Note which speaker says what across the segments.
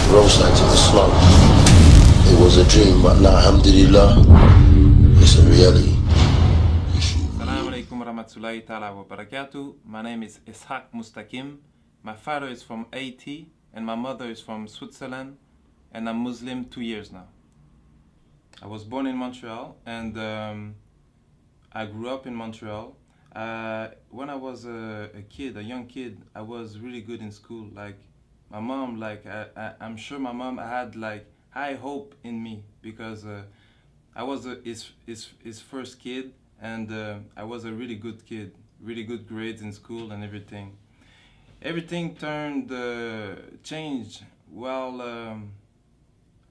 Speaker 1: wrong sides of Islam. It was a dream, but now, alhamdulillah, it's a reality.
Speaker 2: Assalamu alaikum warahmatullahi ta'ala wa barakatuh. My name is Ishaq Mustaqim. My father is from Haiti and my mother is from Switzerland, and I'm Muslim 2 years now. I was born in Montreal and I grew up in Montreal. When I was a young kid, I was really good in school. Like my mom, I'm sure my mom had like high hope in me because I was his first kid, and I was a really good kid, really good grades in school and everything. Everything changed while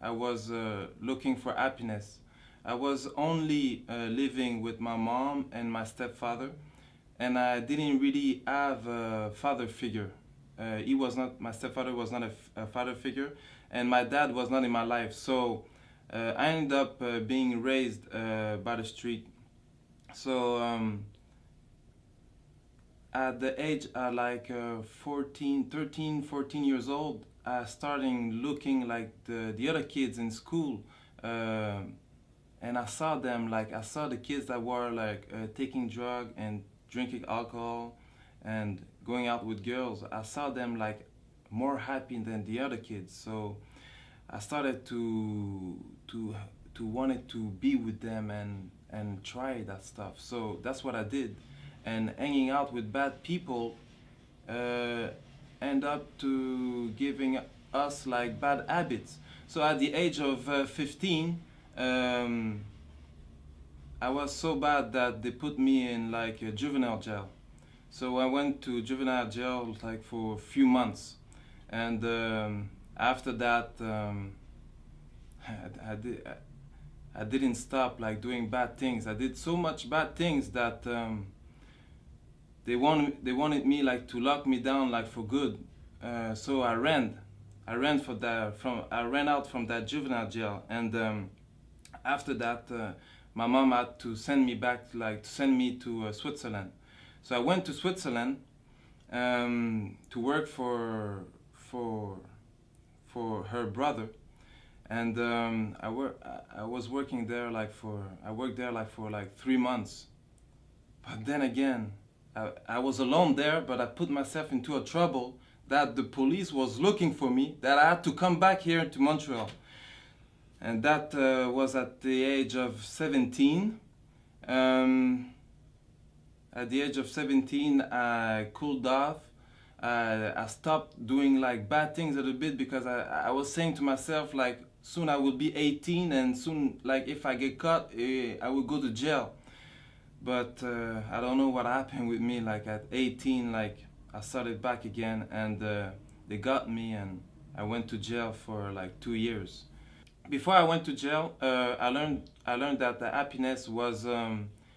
Speaker 2: I was looking for happiness. I was only living with my mom and my stepfather, and I didn't really have a father figure. My stepfather was not a father figure, and my dad was not in my life. So I ended up being raised by the street. So at the age of 13, 14 years old, I started looking like the other kids in school. And I saw them, I saw the kids that were taking drugs and drinking alcohol and going out with girls. I saw them more happy than the other kids. So I started to wanted to be with them and try that stuff. So that's what I did. And hanging out with bad people end up to giving us bad habits. So at the age of 15, I was so bad that they put me in a juvenile jail. So I went to juvenile jail for a few months, and after that I didn't stop doing bad things. I did so much bad things that they wanted me to lock me down for good. So I ran out from that juvenile jail, and after that my mom had to send me back to send me to Switzerland. So I went to Switzerland to work for her brother, and I was working there for 3 months. But then again, I was alone there, but I put myself into a trouble that the police was looking for me, that I had to come back here to Montreal. And that was at the age of 17. At the age of 17, I cooled off. I stopped doing bad things a little bit because I was saying to myself soon I will be 18, and soon if I get caught, I will go to jail. But I don't know what happened with me. At 18, I started back again, and they got me, and I went to jail for 2 years. Before I went to jail, I learned that the happiness was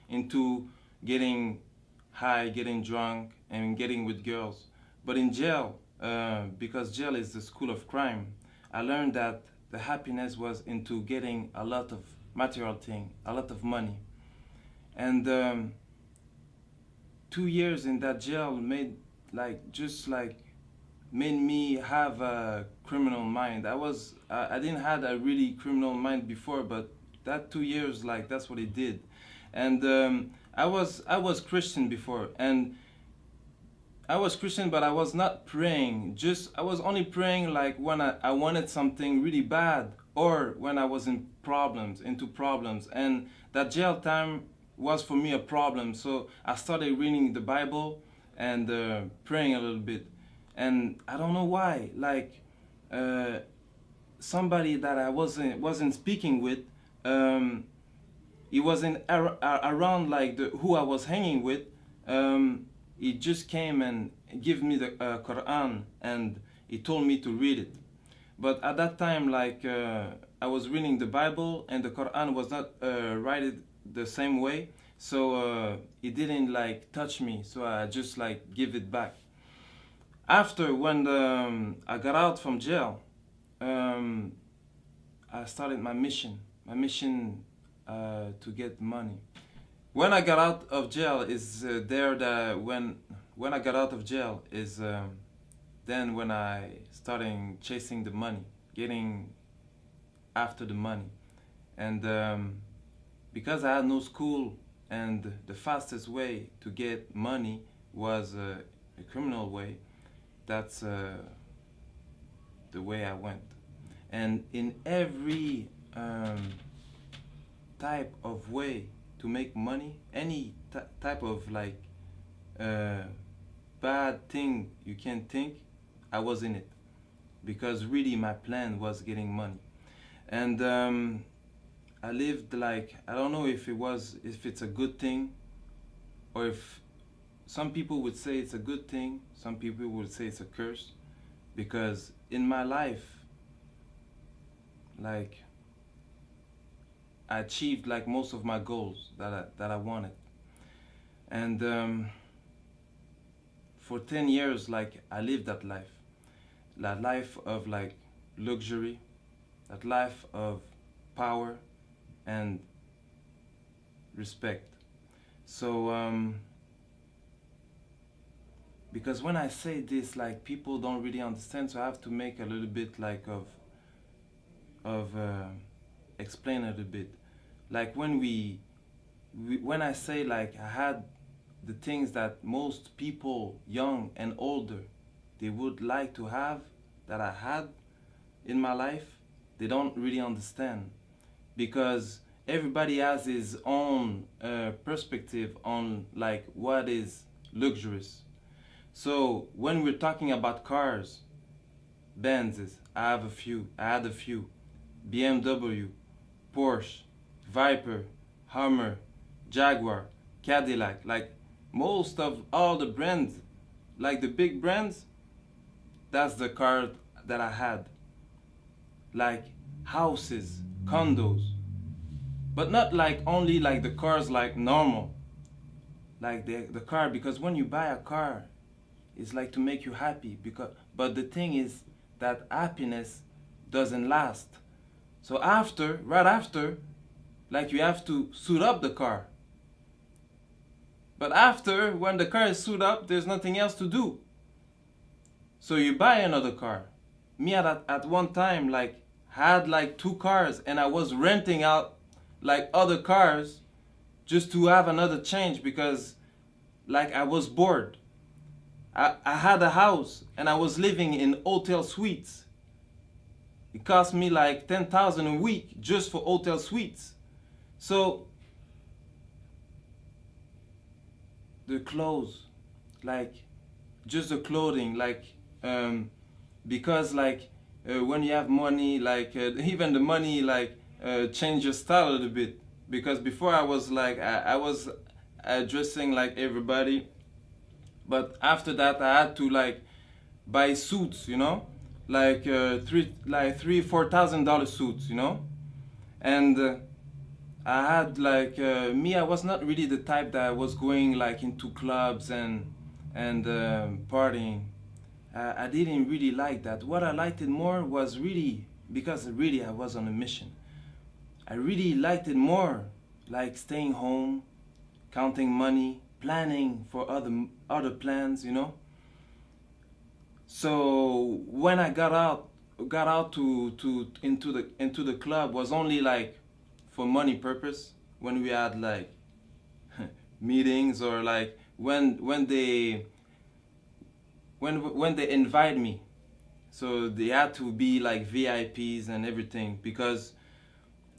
Speaker 2: into getting high, getting drunk, and getting with girls. But in jail, because jail is the school of crime, I learned that the happiness was into getting a lot of material things, a lot of money. And 2 years in that jail made made me have a criminal mind. I didn't have a really criminal mind before, but that 2 years, that's what it did. And I was Christian before, and I was Christian, but I was not praying. I was only praying when I wanted something really bad, or when I was into problems. And that jail time was for me a problem. So I started reading the Bible and praying a little bit. And I don't know why, somebody that I wasn't speaking with, he wasn't around who I was hanging with. He just came and gave me the Quran, and he told me to read it. But at that time, I was reading the Bible, and the Quran was not written the same way, so it didn't touch me. So I just give it back. After, when I got out from jail, I started my mission to get money. When I got out of jail when I got out of jail is then when I started chasing the money. getting after the money. And because I had no school, and the fastest way to get money was a criminal way, that's the way I went. And in every type of way to make money, any type of like bad thing you can think, I was in it, because really my plan was getting money. And I lived like, I don't know if it's a good thing, or if some people would say it's a good thing, some people would say it's a curse, because in my life, like, I achieved like most of my goals that I wanted. And for 10 years, like, I lived that life of like luxury, that life of power and respect. So because when I say this, like, people don't really understand, so I have to make a little bit like of explain a little bit. Like when I say like I had the things that most people, young and older, they would like to have, that I had in my life, they don't really understand, because everybody has his own perspective on like what is luxurious. So when we're talking about cars, Benzes, I had a few, BMW, Porsche, Viper, Hummer, Jaguar, Cadillac, like most of all the brands, like the big brands, that's the car that I had. Like houses, condos, but not like only like the cars like normal, like the car, because when you buy a car, it's like to make you happy, but the thing is that happiness doesn't last. So right after, like, you have to suit up the car. But after, when the car is suited up, there's nothing else to do. So you buy another car. Me at one time, like, had like 2 cars, and I was renting out like other cars just to have another change, because like I was bored. I had a house and I was living in hotel suites. It cost me like 10,000 a week just for hotel suites. So the clothes, like just the clothing, like because like when you have money, like even the money like change your style a little bit. Because before I was like I was dressing like everybody, but after that I had to like buy suits, you know, like $3,000-4,000 suits, you know. And I had like me, I was not really the type that was going like into clubs and partying. I didn't really like that. What I liked it more was really, because really I was on a mission, I really liked it more like staying home, counting money, planning for other plans, you know. So when I got out into the club, was only like for money purpose, when we had like meetings, or like when they invite me. So they had to be like VIPs and everything, because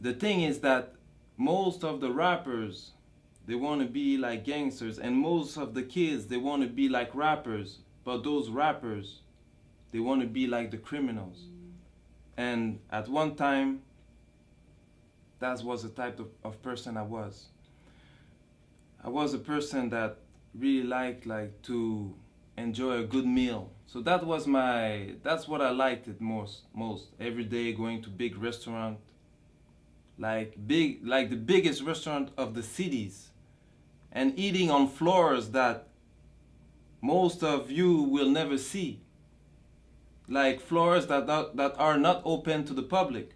Speaker 2: the thing is that most of the rappers, they want to be like gangsters, and most of the kids, they want to be like rappers, but those rappers, they want to be like the criminals. And at one time, that was the type of person I was. I was a person that really liked like to enjoy a good meal. So that's what I liked it most. Every day going to big restaurant, like the biggest restaurant of the cities, and eating on floors that most of you will never see. Like floors that are not open to the public.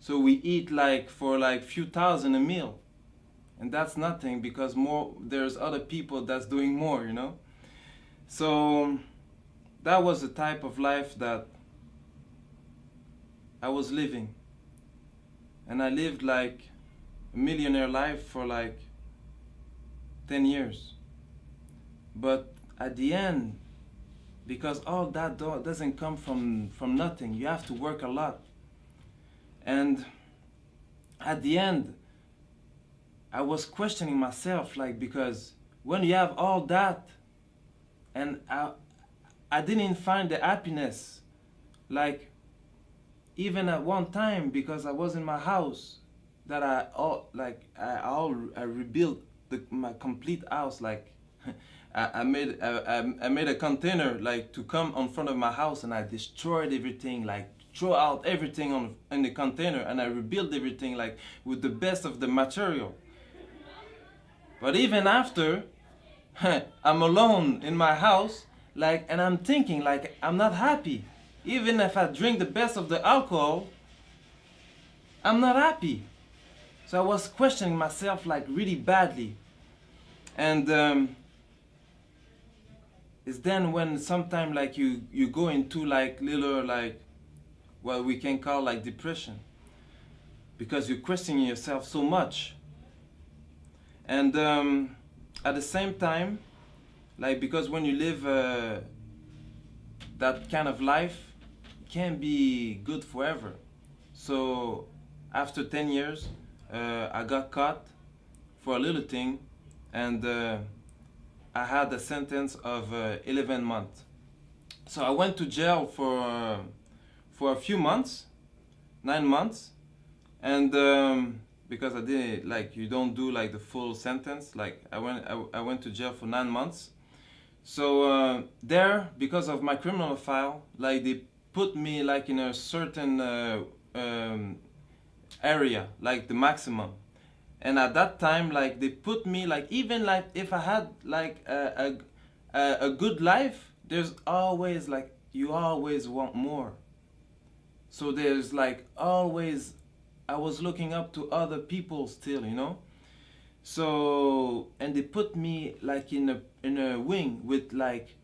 Speaker 2: So we eat like for like few thousand a meal. And that's nothing, because there's other people that's doing more, you know? So that was the type of life that I was living. And I lived like a millionaire life for like 10 years. But at the end, because all that doesn't come from nothing, you have to work a lot. And at the end, I was questioning myself, like, because when you have all that, and I didn't find the happiness, like, even at one time, because I was in my house, that I rebuilt my complete house, like, I made a container, like, to come in front of my house, and I destroyed everything, like, throw out everything in the container, and I rebuilt everything, like, with the best of the material. But even after, I'm alone in my house, like, and I'm thinking, like, I'm not happy. Even if I drink the best of the alcohol, I'm not happy. So I was questioning myself, like, really badly. And it's then when sometime, like, you go into, like, little, like, what we can call, like, depression, because you're questioning yourself so much. And at the same time, like, because when you live that kind of life, it can't be good forever. So after 10 years, I got caught for a little thing, and I had a sentence of 11 months. So I went to jail for a few months, 9 months, and because I didn't, like, you don't do, like, the full sentence, like, I went to jail for 9 months. So there, because of my criminal file, like, they put me, like, in a certain area, like the maximum. And at that time, like, they put me, like, even, like, if I had, like, a good life, there's always, like, you always want more. So there's, like, always, I was looking up to other people still, you know. So, and they put me, like, in a wing with, like,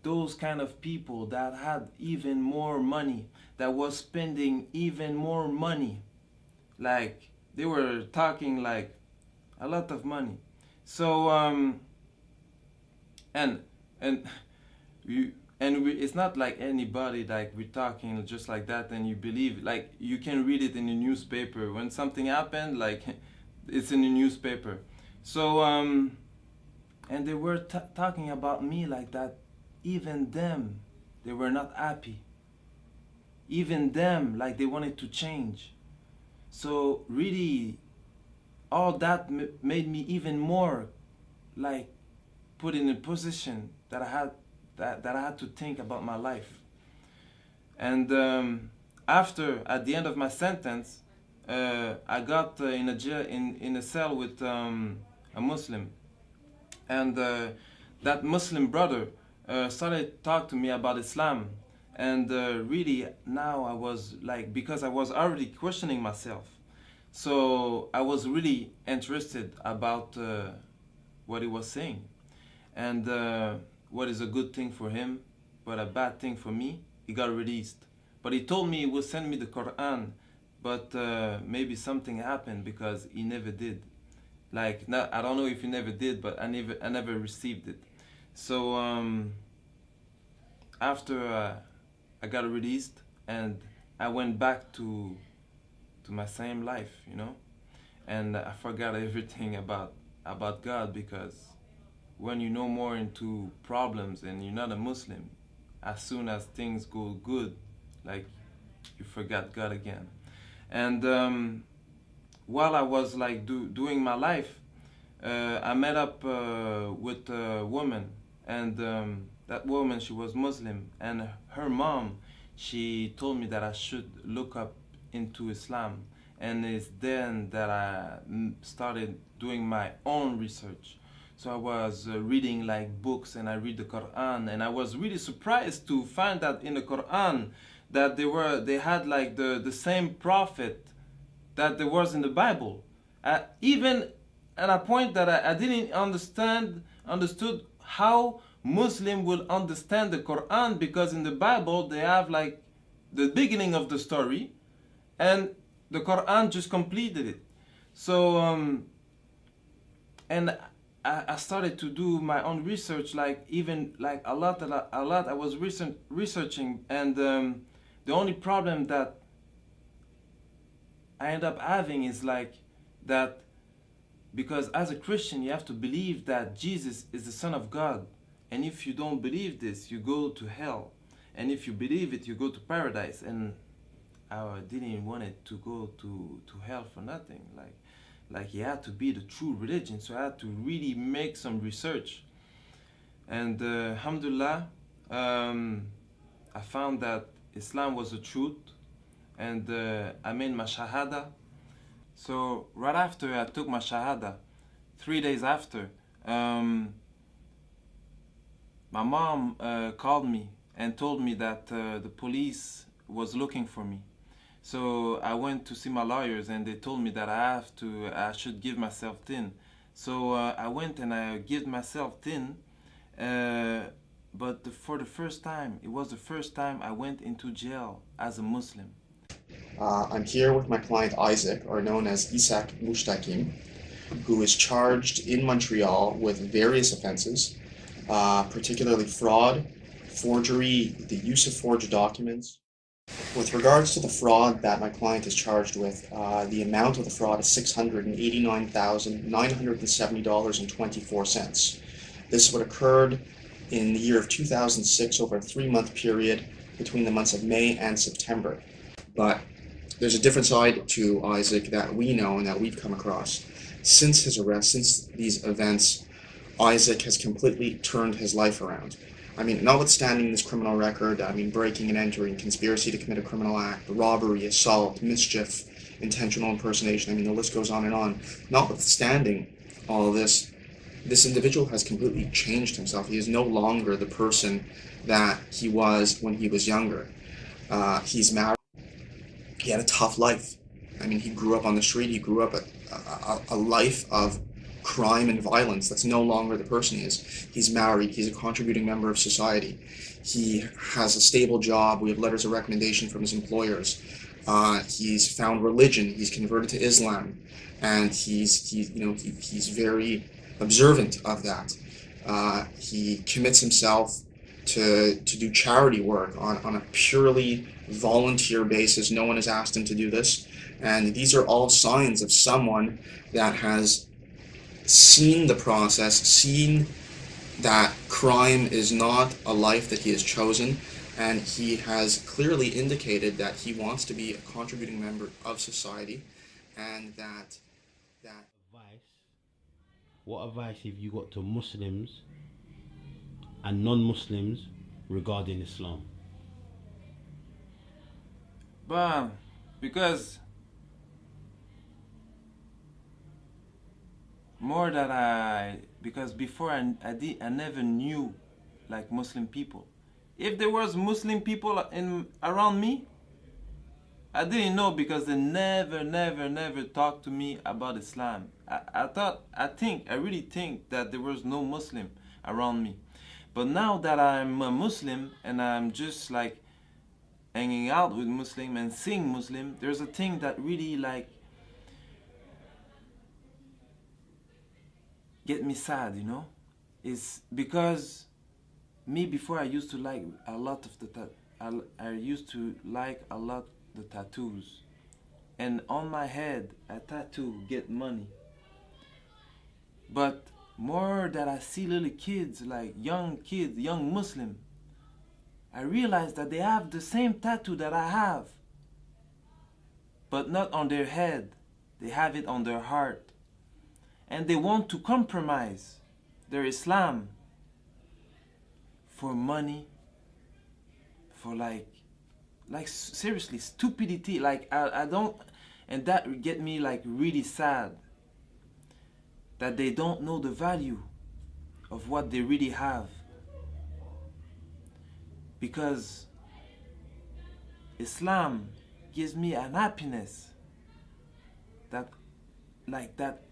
Speaker 2: those kind of people that had even more money, that was spending even more money. Like, they were talking, like, a lot of money. So it's not like anybody, like, we're talking just like that and you believe, like, you can read it in the newspaper when something happened, like, it's in the newspaper. So and they were talking about me like that. Even them, they were not happy. Even them, like, they wanted to change. So really, all that made me even more, like, put in a position that I had that I had to think about my life. And at the end of my sentence, I got in a jail, in a cell with a Muslim, and that Muslim brother started to talk to me about Islam. And really, now I was, like, because I was already questioning myself, so I was really interested about what he was saying, and what is a good thing for him, but a bad thing for me. He got released, but he told me he would send me the Quran, but maybe something happened, because he never did. Like, I don't know if he never did, but I never received it. So after I got released, and I went back to my same life, you know, and I forgot everything about God, because when you know more into problems and you're not a Muslim, as soon as things go good, like, you forgot God again. And while I was, like, doing my life, I met up with a woman, and that woman, she was Muslim, and her mom, she told me that I should look up into Islam. And it's then that I started doing my own research. So I was reading, like, books, and I read the Quran, and I was really surprised to find that in the Quran that they had, like, the same prophet that there was in the Bible. Even at a point that I didn't understood how Muslim will understand the Quran, because in the Bible they have, like, the beginning of the story, and the Quran just completed it. So and I started to do my own research, like even like a lot. I was researching, and the only problem that I end up having is like that, because as a Christian you have to believe that Jesus is the Son of God, and if you don't believe this, you go to hell, and if you believe it, you go to paradise. And I didn't want it to go to hell for nothing. Like it had to be the true religion, so I had to really make some research. And alhamdulillah, I found that Islam was the truth, and I made my shahada. So right after I took my shahada, 3 days after, my mom called me and told me that the police was looking for me. So I went to see my lawyers, and they told me that I should give myself tin. So I went and I gave myself tin, but for the first time, it was the first time I went into jail as a Muslim.
Speaker 3: I'm here with my client Isaac, or known as Isaac Mushtakim, who is charged in Montreal with various offenses, particularly fraud, forgery, the use of forged documents. With regards to the fraud that my client is charged with, the amount of the fraud is $689,970.24. This would occurred in the year of 2006 over a 3-month period between the months of May and September. But there's a different side to Isaac that we know and that we've come across. Since his arrest, since these events, Isaac has completely turned his life around. I mean, notwithstanding this criminal record, breaking and entering, conspiracy to commit a criminal act, robbery, assault, mischief, intentional impersonation, the list goes on and on. Notwithstanding all of this, this individual has completely changed himself. He is no longer the person that he was when he was younger. He's married. He had a tough life. He grew up on the street. He grew up a life of crime and violence. That's no longer the person he is. He's married. He's a contributing member of society. He has a stable job. We have letters of recommendation from his employers. He's found religion. He's converted to Islam, and he's very observant of that. He commits himself to do charity work on a purely volunteer basis. No one has asked him to do this, and these are all signs of someone that has seen the process, seen that crime is not a life that he has chosen, and he has clearly indicated that he wants to be a contributing member of society, and that
Speaker 4: what advice have you got to Muslims and non-Muslims regarding Islam?
Speaker 2: But because before I never knew like Muslim people. If there was Muslim people around me, I didn't know, because they never talked to me about Islam. I really think that there was no Muslim around me. But now that I'm a Muslim and I'm just like hanging out with Muslim and seeing Muslim, there's a thing that really like get me sad, is because me, before, I used to like a lot of I used to like a lot the tattoos, and on my head a tattoo get money. But more that I see little kids, like young kids, young Muslim, I realize that they have the same tattoo that I have, but not on their head. They have it on their heart, and they want to compromise their Islam for money, for like seriously stupidity. Like I don't, and that get me like really sad, that they don't know the value of what they really have. Because Islam gives me an happiness that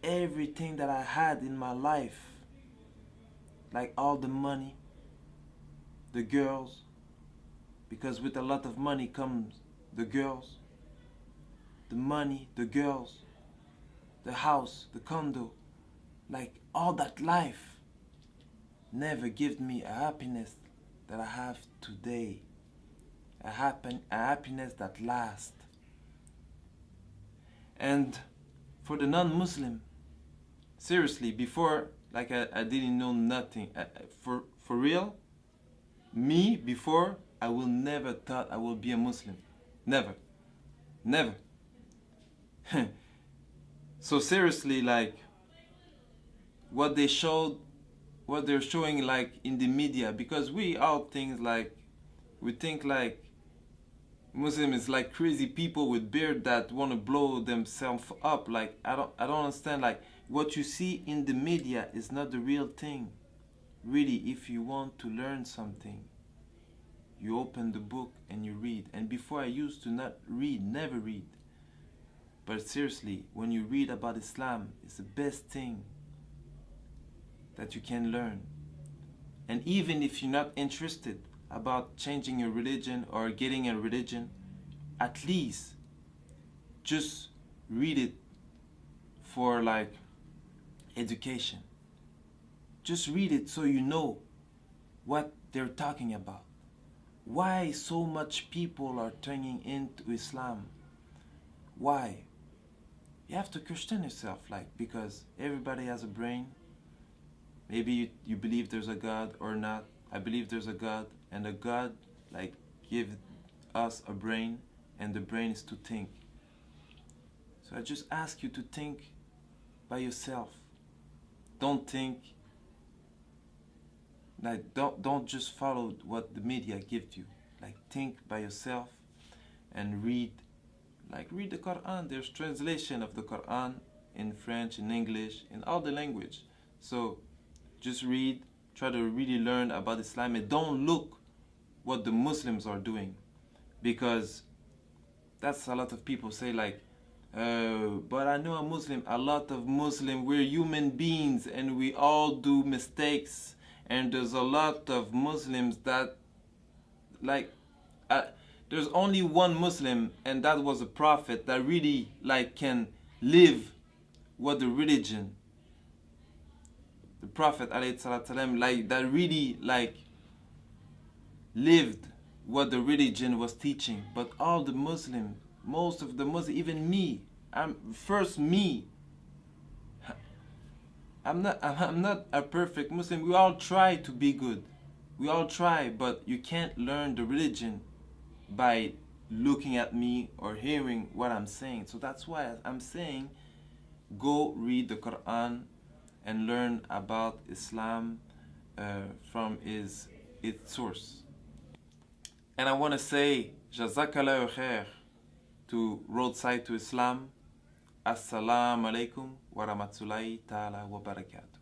Speaker 2: everything that I had in my life, like all the money, the girls, because with a lot of money comes the girls, the money, the girls, the house, the condo, like all that life never give me a happiness that I have today. A happiness that lasts. And for the non-Muslim, seriously, before, like I didn't know nothing. For real, me, before, I will never thought I will be a Muslim. Never. Never. So seriously, like, what they're showing, like, in the media, because we all think like Muslim is like crazy people with beard that want to blow themselves up. Like, I don't understand. Like, what you see in the media is not the real thing. Really, if you want to learn something, you open the book and you read. And before, I used to not read, never read. But seriously, when you read about Islam, it's the best thing that you can learn. And even if you're not interested about changing your religion or getting a religion, at least just read it for like education. Just read it so you know what they're talking about. Why so much people are turning into Islam? Why? You have to question yourself, like, because everybody has a brain. Maybe you believe there's a God or not. I believe there's a God, and a God like give us a brain, and the brain is to think. So I just ask you to think by yourself. Don't think like don't just follow what the media gives you. Like, think by yourself and read. Like, read the Quran. There's translation of the Quran in French, in English, in all the language. So just read, try to really learn about Islam, and don't look what the Muslims are doing, because that's a lot of people say, like, but I know a Muslim. A lot of Muslims, we're human beings and we all do mistakes, and there's a lot of Muslims that, like, there's only one Muslim, and that was a prophet that really like can live what the religion, the Prophet ﷺ, like, that really like lived what the religion was teaching. But all the Muslims, most of the Muslims, even me, I'm not a perfect Muslim. We all try to be good. We all try, but you can't learn the religion by looking at me or hearing what I'm saying. So that's why I'm saying, go read the Quran and learn about Islam from its source. And I want to say Jazakallahu khair to Roadside to Islam. Assalamu alaikum wa rahmatullahi ta'ala wa barakatuh.